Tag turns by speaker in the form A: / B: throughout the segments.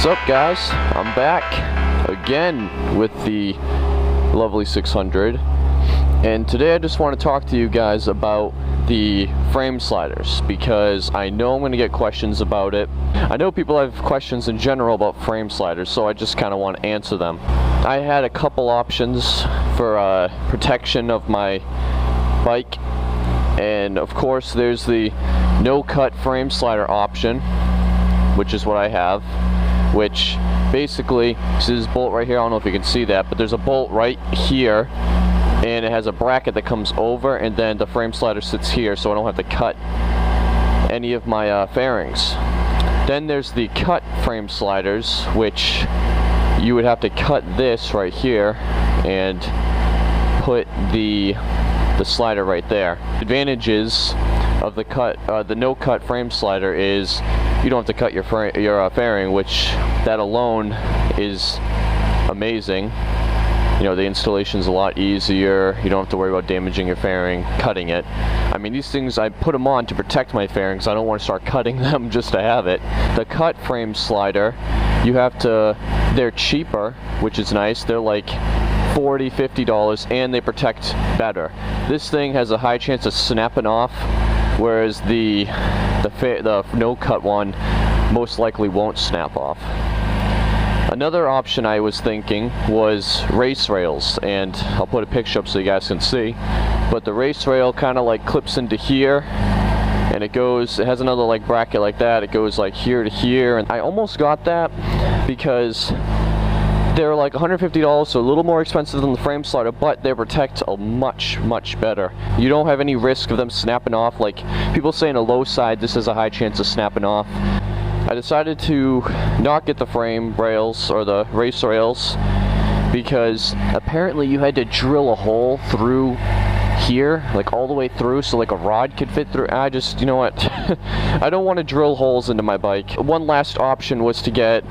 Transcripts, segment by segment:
A: What's up, guys? I'm back again with the lovely 600, and today I just want to talk to you guys about the frame sliders because I know I'm going to get questions about it. I know people have questions in general about frame sliders, so I just kind of want to answer them. I had a couple options for protection of my bike, and of course there's the no-cut frame slider option, which is what I have, which basically, see this bolt right here, I don't know if you can see that, but there's a bolt right here, and it has a bracket that comes over, and then the frame slider sits here, so I don't have to cut any of my fairings. Then there's the cut frame sliders, which you would have to cut this right here and put the slider right there. Advantages of the no-cut frame slider is you don't have to cut your fairing, which that alone is amazing. You know, the installation's a lot easier. You don't have to worry about damaging your fairing, cutting it. I mean, these things, I put them on to protect my fairings. I don't want to start cutting them just to have it. The cut frame slider, they're cheaper, which is nice. They're like $40, $50, and they protect better. This thing has a high chance of snapping off, whereas the no-cut one most likely won't snap off. Another option I was thinking was race rails, and I'll put a picture up so you guys can see. But the race rail kind of like clips into here, and it has another like bracket like that. It goes like here to here, and I almost got that because they're like $150, so a little more expensive than the frame slider, but they protect much better. You don't have any risk of them snapping off. Like people say in a low side, this has a high chance of snapping off. I decided to not get the frame rails or the race rails because apparently you had to drill a hole through here, like all the way through, so like a rod could fit through. You know what? I don't want to drill holes into my bike. One last option was to get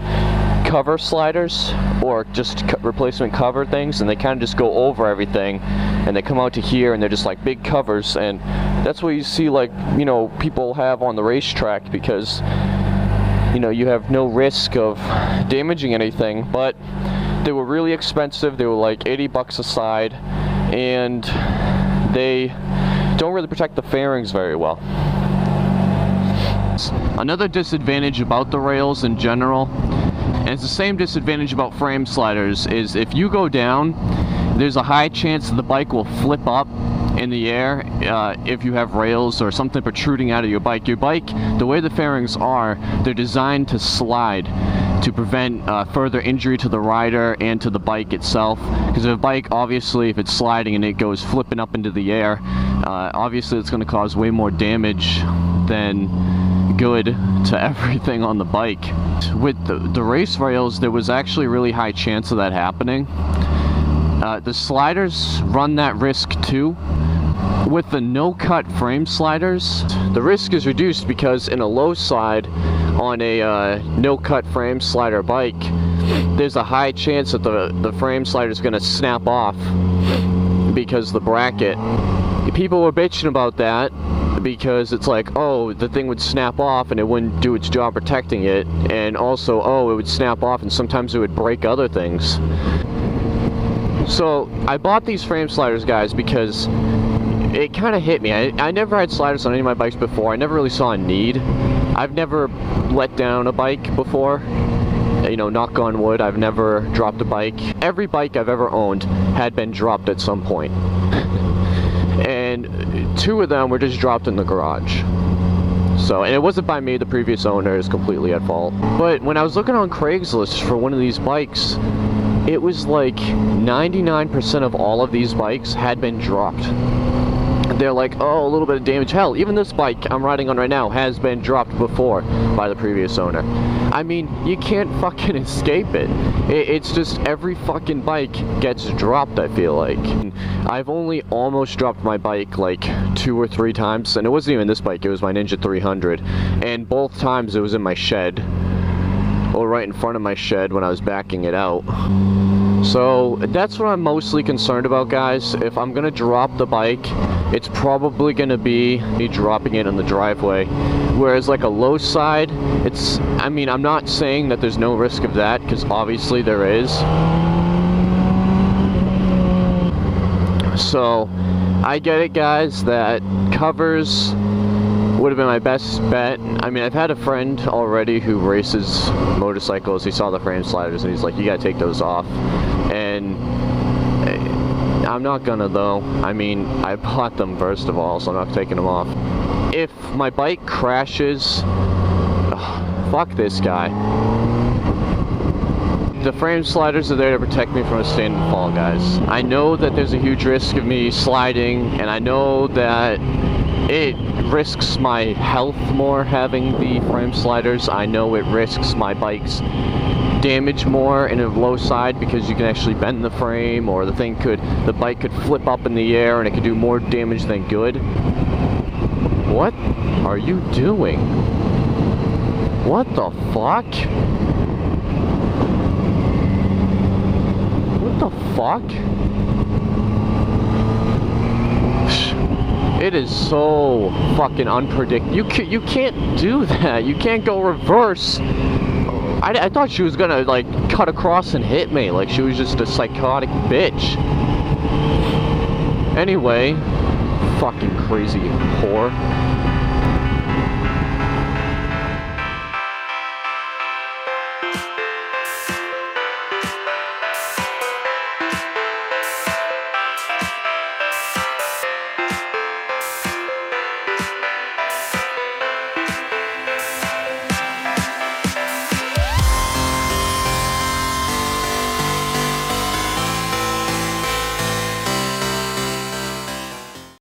A: cover sliders or just replacement cover things, and they kind of just go over everything and they come out to here and they're just like big covers, and that's what you see, like, you know, people have on the racetrack because, you know, you have no risk of damaging anything. But they were really expensive. They were like 80 bucks a side, and they don't really protect the fairings very well. Another disadvantage about the rails in general, and it's the same disadvantage about frame sliders, is if you go down, there's a high chance that the bike will flip up in the air if you have rails or something protruding out of your bike. Your bike, the way the fairings are, they're designed to slide to prevent further injury to the rider and to the bike itself. Because if a bike, obviously, if it's sliding and it goes flipping up into the air, obviously it's going to cause way more damage than good to everything on the bike. With the race rails, there was actually a really high chance of that happening. The sliders run that risk too. With the no-cut frame sliders, the risk is reduced because in a low side on a no-cut frame slider bike, there's a high chance that the frame slider is going to snap off because the bracket. People were bitching about that because it's like, oh, the thing would snap off and it wouldn't do its job protecting it, and also, oh, it would snap off and sometimes it would break other things. So I bought these frame sliders, guys, because it kind of hit me. I never had sliders on any of my bikes before. I never really saw a need. I've never let down a bike before. You know, knock on wood, I've never dropped a bike. Every bike I've ever owned had been dropped at some point. And 2 of them were just dropped in the garage. So, and it wasn't by me, the previous owner is completely at fault. But when I was looking on Craigslist for one of these bikes, it was like 99% of all of these bikes had been dropped. They're like, oh, a little bit of damage. Hell, even this bike I'm riding on right now has been dropped before by the previous owner. I mean, you can't fucking escape it. It's just every fucking bike gets dropped, I feel like. I've only almost dropped my bike like 2 or 3 times, and it wasn't even this bike, it was my Ninja 300. And both times it was in my shed, or right in front of my shed when I was backing it out. So that's what I'm mostly concerned about, guys. If I'm gonna drop the bike, it's probably gonna be me dropping it in the driveway Whereas like a low side, it's, I mean, I'm not saying that there's no risk of that, because obviously there is. So I get it, guys, that covers would have been my best bet. I mean, I've had a friend already who races motorcycles. He saw the frame sliders and he's like, you gotta take those off. And I'm not gonna though. I mean, I bought them first of all, so I'm not taking them off. If my bike crashes, fuck this guy. The frame sliders are there to protect me from a stand and fall, guys. I know that there's a huge risk of me sliding, and I know that it risks my health more having the frame sliders. I know it risks my bike's damage more in a low side, because you can actually bend the frame, or the bike could flip up in the air and it could do more damage than good. What are you doing? What the fuck? What the fuck? It is so fucking unpredictable. You can't do that. You can't go reverse. I thought she was gonna like cut across and hit me, like she was just a psychotic bitch. Anyway, fucking crazy whore.